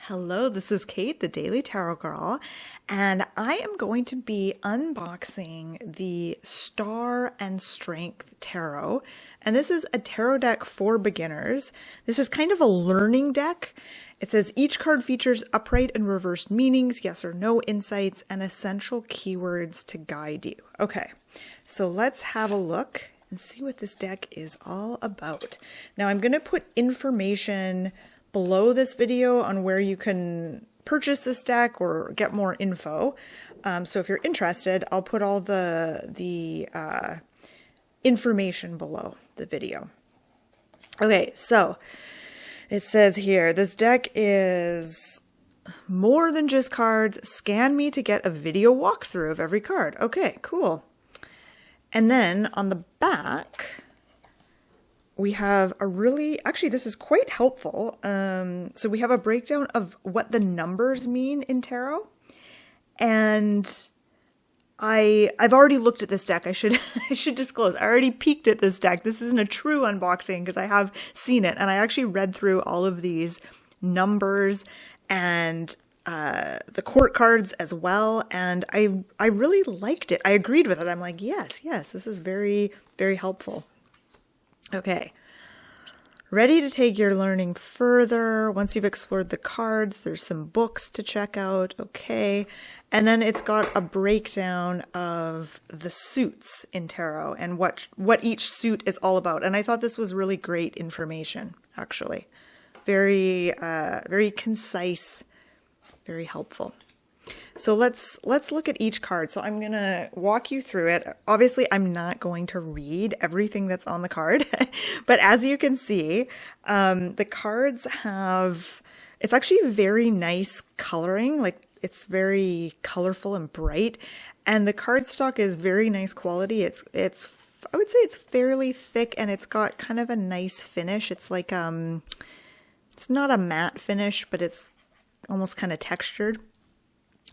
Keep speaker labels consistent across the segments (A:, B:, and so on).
A: Hello, this is Kate, the Daily Tarot Girl, and I am going to be unboxing the Star and Strength Tarot. And this is a tarot deck for beginners. This is kind of a learning deck. It says each card features upright and reversed meanings, yes or no insights, and essential keywords to guide you. Okay, so let's have a look and see what this deck is all about. Now I'm going to put information below this video on where you can purchase this deck or get more info. So if you're interested, I'll put all the information below the video. Okay, so it says here, this deck is more than just cards. Scan me to get a video walkthrough of every card. Okay, cool. And then on the back, we have actually this is quite helpful. So we have a breakdown of what the numbers mean in tarot. And I've already looked at this deck. I should disclose. I already peeked at this deck. This isn't a true unboxing because I have seen it. And I actually read through all of these numbers and the court cards as well. And I really liked it. I agreed with it. I'm like, yes, this is very, very helpful. Okay, ready to take your learning further. Once you've explored the cards, there's some books to check out. Okay, and then it's got a breakdown of the suits in tarot and what each suit is all about. And I thought this was really great information, actually. Very, very concise, very helpful. So let's look at each card. So I'm going to walk you through it. Obviously, I'm not going to read everything that's on the card, but as you can see, the cards have, it's actually very nice coloring. Like it's very colorful and bright, and the cardstock is very nice quality. It's I would say it's fairly thick, and it's got kind of a nice finish. It's like it's not a matte finish, but it's almost kind of textured.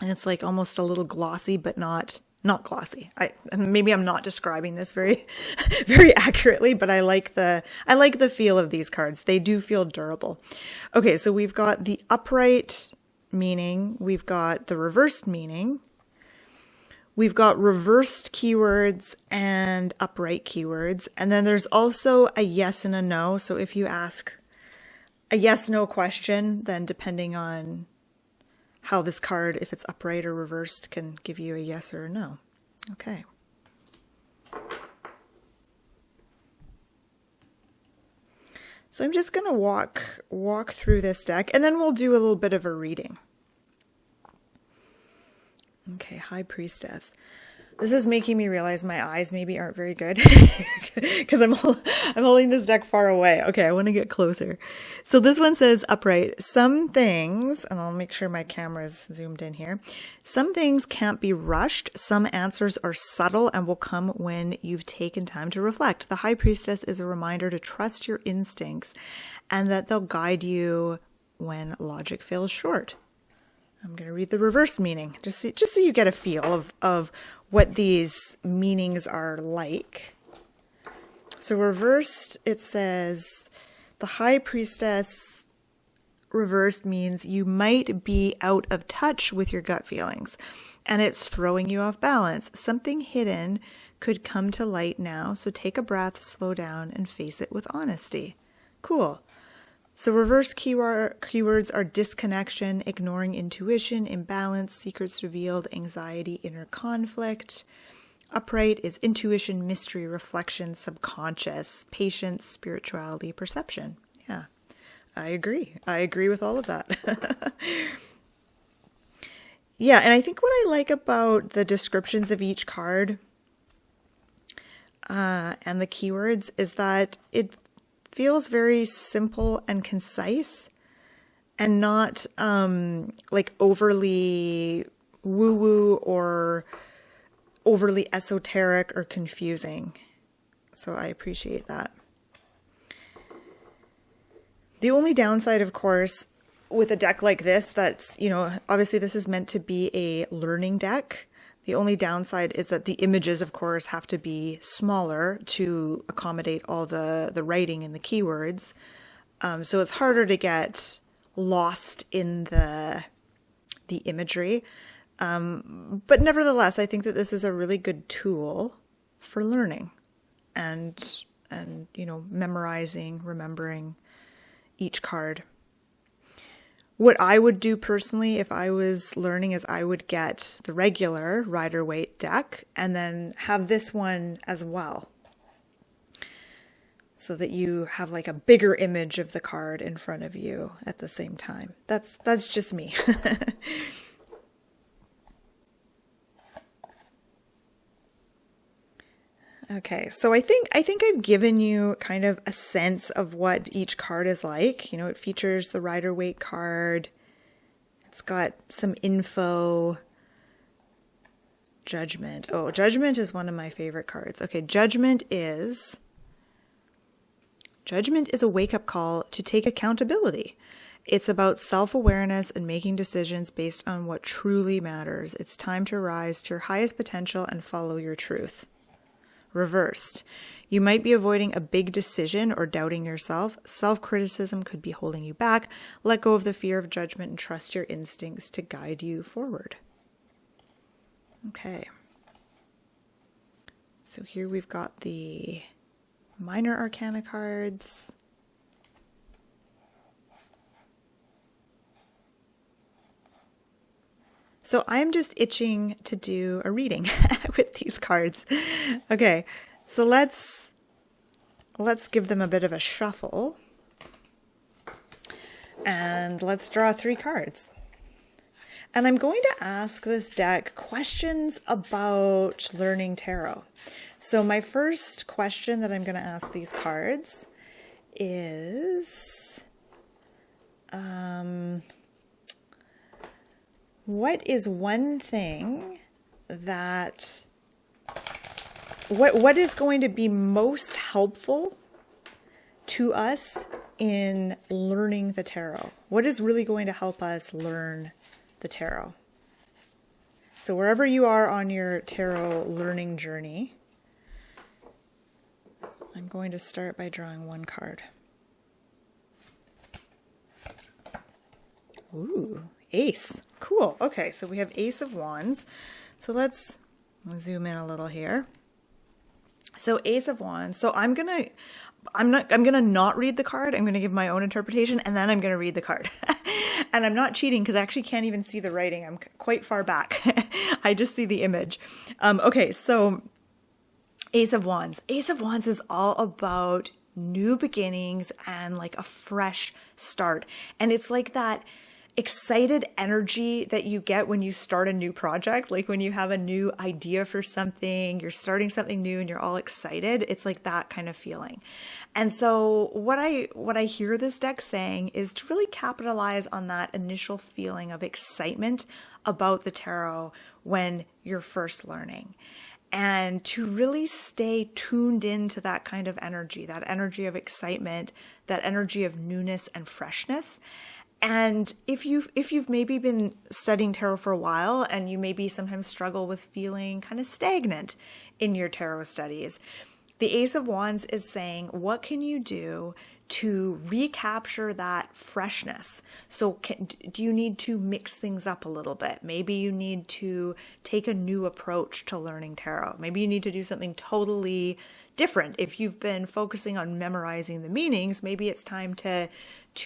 A: And it's like almost a little glossy, but not glossy. Maybe I'm not describing this very, very accurately, but I like the feel of these cards. They do feel durable. Okay, so we've got the upright meaning. We've got the reversed meaning. We've got reversed keywords and upright keywords. And then there's also a yes and a no. So if you ask a yes-no question, then depending on how this card, if it's upright or reversed, can give you a yes or a no. Okay. So I'm just going to walk through this deck, and then we'll do a little bit of a reading. Okay, High Priestess. This is making me realize my eyes maybe aren't very good because I'm holding this deck far away. Okay, I want to get closer. So this one says upright. Some things, and I'll make sure my camera's zoomed in here. Some things can't be rushed. Some answers are subtle and will come when you've taken time to reflect. The High Priestess is a reminder to trust your instincts and that they'll guide you when logic fails short. I'm going to read the reverse meaning just so you get a feel of what these meanings are like. So reversed, it says, the High Priestess reversed means you might be out of touch with your gut feelings and it's throwing you off balance. Something hidden could come to light now, so take a breath, slow down, and face it with honesty. Cool. So reverse keywords are disconnection, ignoring intuition, imbalance, secrets revealed, anxiety, inner conflict. Upright is intuition, mystery, reflection, subconscious, patience, spirituality, perception. Yeah, I agree. I agree with all of that. Yeah, and I think what I like about the descriptions of each card and the keywords is that it feels very simple and concise and not like overly woo-woo or overly esoteric or confusing. So I appreciate that. The only downside, of course, with a deck like this, that's, obviously this is meant to be a learning deck. The only downside is that the images, of course, have to be smaller to accommodate all the writing and the keywords. So it's harder to get lost in the imagery. But nevertheless, I think that this is a really good tool for learning and memorizing, remembering each card. What I would do personally if I was learning is I would get the regular Rider-Waite deck and then have this one as well, so that you have like a bigger image of the card in front of you at the same time. That's just me. Okay, so I think I've given you kind of a sense of what each card is like. It features the Rider-Waite card. It's got some info. Judgment. Oh, Judgment is one of my favorite cards. Okay, Judgment is a wake-up call to take accountability. It's about self-awareness and making decisions based on what truly matters. It's time to rise to your highest potential and follow your truth. Reversed. You might be avoiding a big decision or doubting yourself. Self-criticism could be holding you back. Let go of the fear of judgment and trust your instincts to guide you forward. Okay. So here we've got the minor arcana cards. So I'm just itching to do a reading with these cards. Okay, so let's give them a bit of a shuffle. And let's draw 3 cards. And I'm going to ask this deck questions about learning tarot. So my first question that I'm going to ask these cards is, what is one thing that, what is going to be most helpful to us in learning the tarot? What is really going to help us learn the tarot? So wherever you are on your tarot learning journey, I'm going to start by drawing 1 card. Ooh, Ace. Cool. Okay, so we have Ace of Wands. So let's zoom in a little here. So Ace of Wands. So I'm gonna not read the card. I'm gonna give my own interpretation, and then I'm gonna read the card. And I'm not cheating because I actually can't even see the writing. I'm quite far back. I just see the image. Okay, so Ace of Wands. Ace of Wands is all about new beginnings and like a fresh start. And it's like that excited energy that you get when you start a new project, like when you have a new idea for something, you're starting something new and you're all excited. It's like that kind of feeling. And so what I hear this deck saying is to really capitalize on that initial feeling of excitement about the tarot when you're first learning, and to really stay tuned into that kind of energy, that energy of excitement, that energy of newness and freshness. And if you've maybe been studying tarot for a while and you maybe sometimes struggle with feeling kind of stagnant in your tarot studies, the Ace of Wands is saying, what can you do to recapture that freshness? So do you need to mix things up a little bit? Maybe you need to take a new approach to learning tarot. Maybe you need to do something totally different. If you've been focusing on memorizing the meanings, maybe it's time to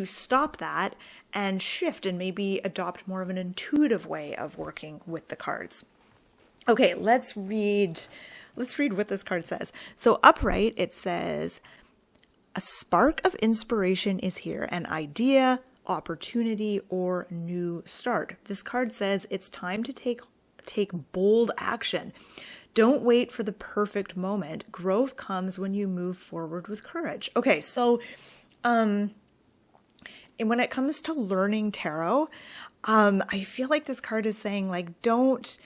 A: stop that and shift and maybe adopt more of an intuitive way of working with the cards. Okay, let's read what this card says. So upright, it says, a spark of inspiration is here, an idea, opportunity, or new start. This card says it's time to take bold action. Don't wait for the perfect moment. Growth comes when you move forward with courage. Okay, so and when it comes to learning tarot, I feel like this card is saying, don't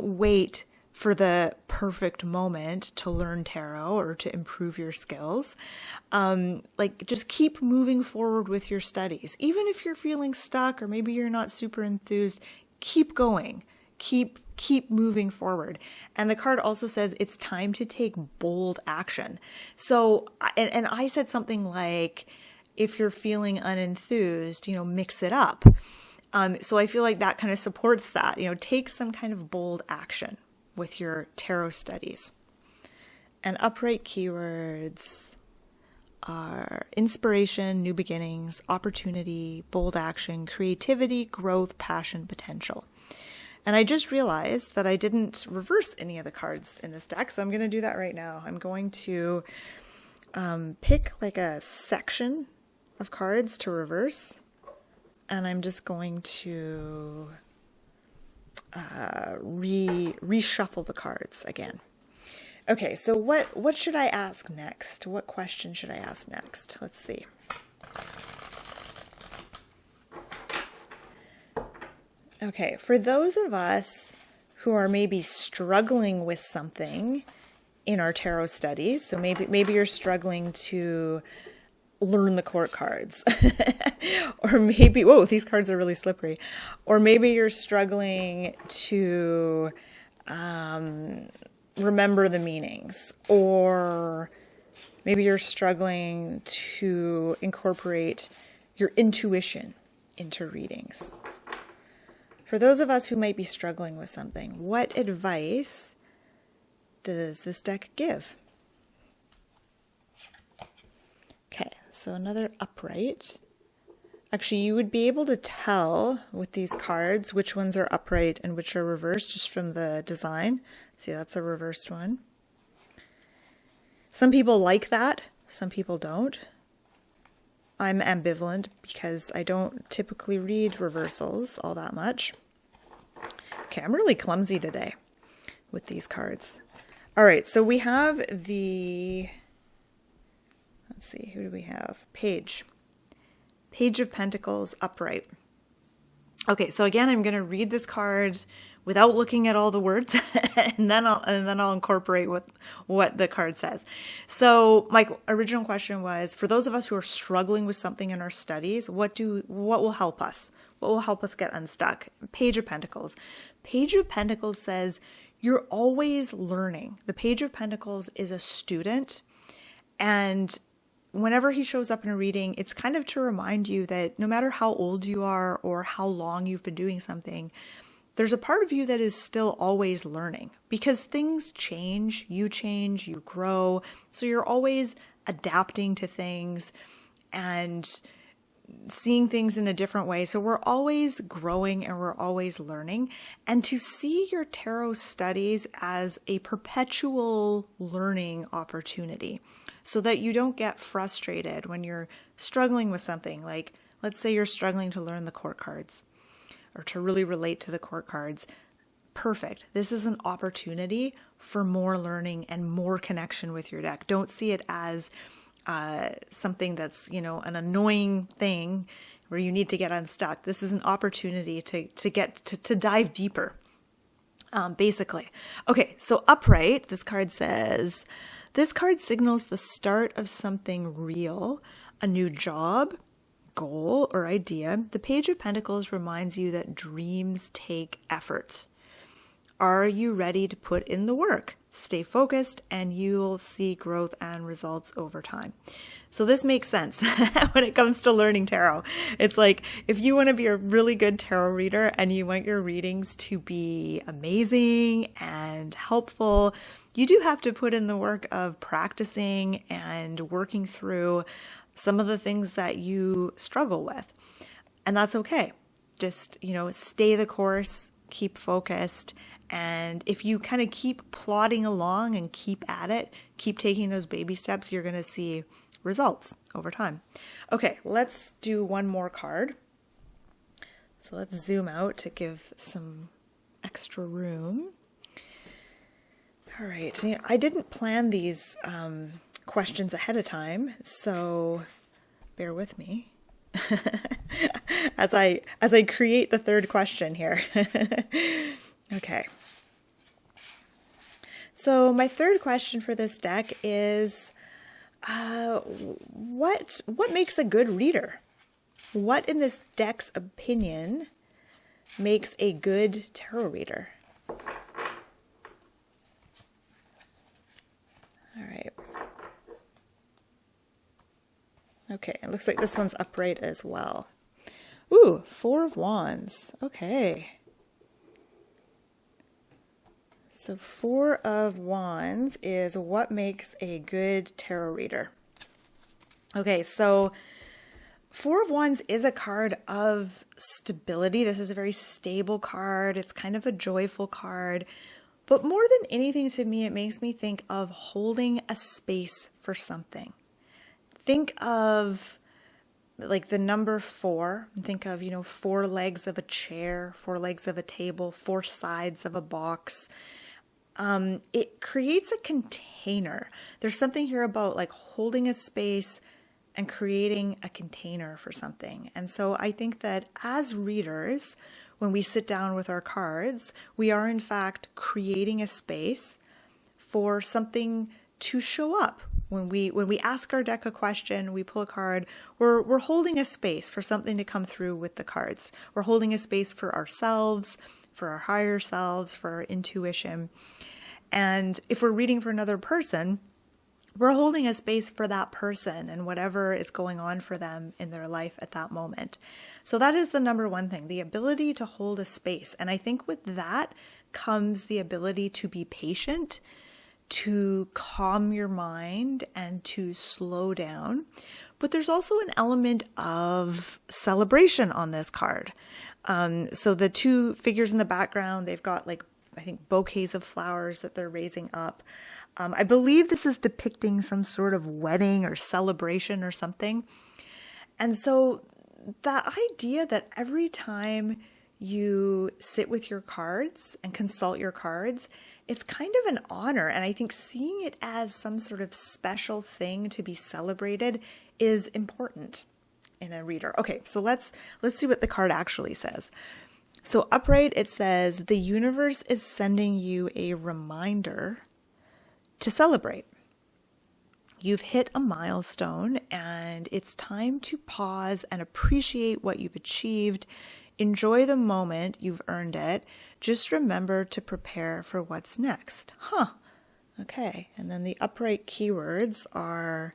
A: wait for the perfect moment to learn tarot or to improve your skills. Just keep moving forward with your studies. Even if you're feeling stuck or maybe you're not super enthused, keep going. Keep moving forward. And the card also says it's time to take bold action. So, and I said something like, if you're feeling unenthused, mix it up. So I feel like that kind of supports that, take some kind of bold action with your tarot studies. And upright keywords are inspiration, new beginnings, opportunity, bold action, creativity, growth, passion, potential. And I just realized that I didn't reverse any of the cards in this deck, so I'm going to do that right now. I'm going to pick like a section of cards to reverse, and I'm just going to reshuffle the cards again. Okay, so what should I ask next? What question should I ask next? Let's see. Okay, for those of us who are maybe struggling with something in our tarot studies, so maybe you're struggling to learn the court cards, or maybe, whoa, these cards are really slippery, or maybe you're struggling to remember the meanings, or maybe you're struggling to incorporate your intuition into readings. For those of us who might be struggling with something, what advice does this deck give? Okay, so another upright. Actually, you would be able to tell with these cards which ones are upright and which are reversed just from the design. See, that's a reversed one. Some people like that, some people don't. I'm ambivalent because I don't typically read reversals all that much. Okay, I'm really clumsy today with these cards. All right, so we have let's see, who do we have? Page of Pentacles, upright. Okay, so again, I'm going to read this card without looking at all the words, and then I'll incorporate what the card says. So my original question was, for those of us who are struggling with something in our studies, what will help us? What will help us get unstuck? Page of Pentacles. Page of Pentacles says you're always learning. The Page of Pentacles is a student, and whenever he shows up in a reading, it's kind of to remind you that no matter how old you are or how long you've been doing something, there's a part of you that is still always learning, because things change, you grow. So you're always adapting to things and seeing things in a different way. So we're always growing and we're always learning. And to see your tarot studies as a perpetual learning opportunity, so that you don't get frustrated when you're struggling with something. Like, let's say you're struggling to learn the court cards or to really relate to the court cards. Perfect. This is an opportunity for more learning and more connection with your deck. Don't see it as something that's, an annoying thing where you need to get unstuck. This is an opportunity to dive deeper, basically. Okay, so upright, this card says, this card signals the start of something real, a new job, goal, or idea. The Page of Pentacles reminds you that dreams take effort. Are you ready to put in the work? Stay focused and you'll see growth and results over time. So this makes sense when it comes to learning tarot. It's like, if you want to be a really good tarot reader and you want your readings to be amazing and helpful, you do have to put in the work of practicing and working through some of the things that you struggle with. And that's okay. Just, stay the course, keep focused. And if you kind of keep plodding along and keep at it, keep taking those baby steps, you're going to see results over time. Okay, let's do one more card. So let's zoom out to give some extra room. All right, I didn't plan these questions ahead of time, so bear with me as I create the third question here. Okay. So my third question for this deck is, what makes a good reader? What in this deck's opinion makes a good tarot reader? All right. Okay, it looks like this one's upright as well. Ooh, Four of Wands. Okay. So Four of Wands is what makes a good tarot reader. Okay, so Four of Wands is a card of stability. This is a very stable card. It's kind of a joyful card. But more than anything to me, it makes me think of holding a space for something. Think of like the number 4. Think of, 4 legs of a chair, 4 legs of a table, 4 sides of a box. It creates a container. There's something here about like holding a space and creating a container for something. And so I think that as readers, when we sit down with our cards, we are in fact creating a space for something to show up. When we ask our deck a question, we pull a card, we're holding a space for something to come through with the cards. We're holding a space for ourselves, for our higher selves, for our intuition. And if we're reading for another person, we're holding a space for that person and whatever is going on for them in their life at that moment. So that is the number one thing, the ability to hold a space. And I think with that comes the ability to be patient, to calm your mind, and to slow down. But there's also an element of celebration on this card. So the 2 figures in the background, they've got like, I think, bouquets of flowers that they're raising up. I believe this is depicting some sort of wedding or celebration or something. And so the idea that every time you sit with your cards and consult your cards, it's kind of an honor. And I think seeing it as some sort of special thing to be celebrated is important in a reader. Okay, so let's see what the card actually says. So upright, it says, the universe is sending you a reminder to celebrate. You've hit a milestone and it's time to pause and appreciate what you've achieved. Enjoy the moment, you've earned it. Just remember to prepare for what's next. Okay, and then the upright keywords are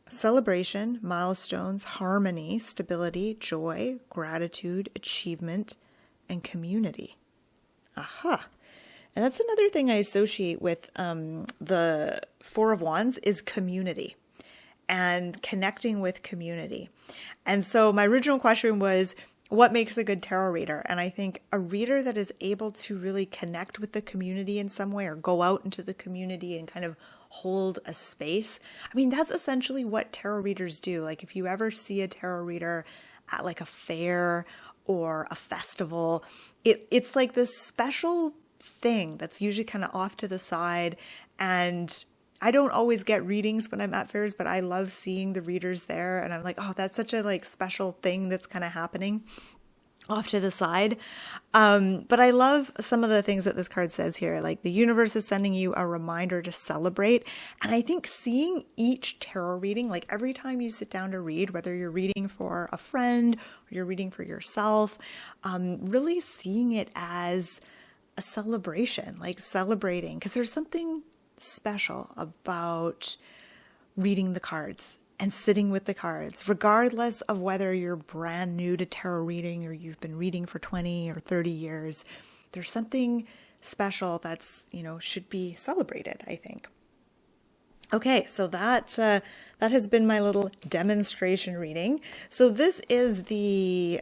A: celebration, milestones, harmony, stability, joy, gratitude, achievement, and community. Aha. And that's another thing I associate with the Four of Wands is community and connecting with community. And so my original question was, what makes a good tarot reader? And I think a reader that is able to really connect with the community in some way, or go out into the community and kind of hold a space. I mean, that's essentially what tarot readers do. Like if you ever see a tarot reader at like a fair or a festival, it's like this special thing that's usually kind of off to the side. And I don't always get readings when I'm at fairs, but I love seeing the readers there. And I'm like, oh, that's such a like special thing that's kind of happening off to the side. But I love some of the things that this card says here, like the universe is sending you a reminder to celebrate. And I think seeing each tarot reading, like every time you sit down to read, whether you're reading for a friend or you're reading for yourself, really seeing it as a celebration, like celebrating, because there's something special about reading the cards and sitting with the cards, regardless of whether you're brand new to tarot reading or you've been reading for 20 or 30 years. There's something special that's, should be celebrated, I think. Okay, so that has been my little demonstration reading. So this is the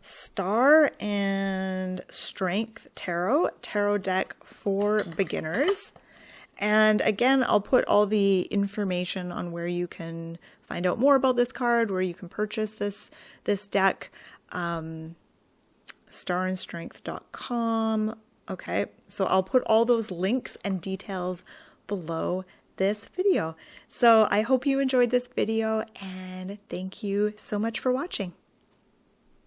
A: Star and Strength tarot deck for beginners. And again, I'll put all the information on where you can find out more about this card, where you can purchase this deck, starandstrength.com. Okay, so I'll put all those links and details below this video. So I hope you enjoyed this video, and thank you so much for watching.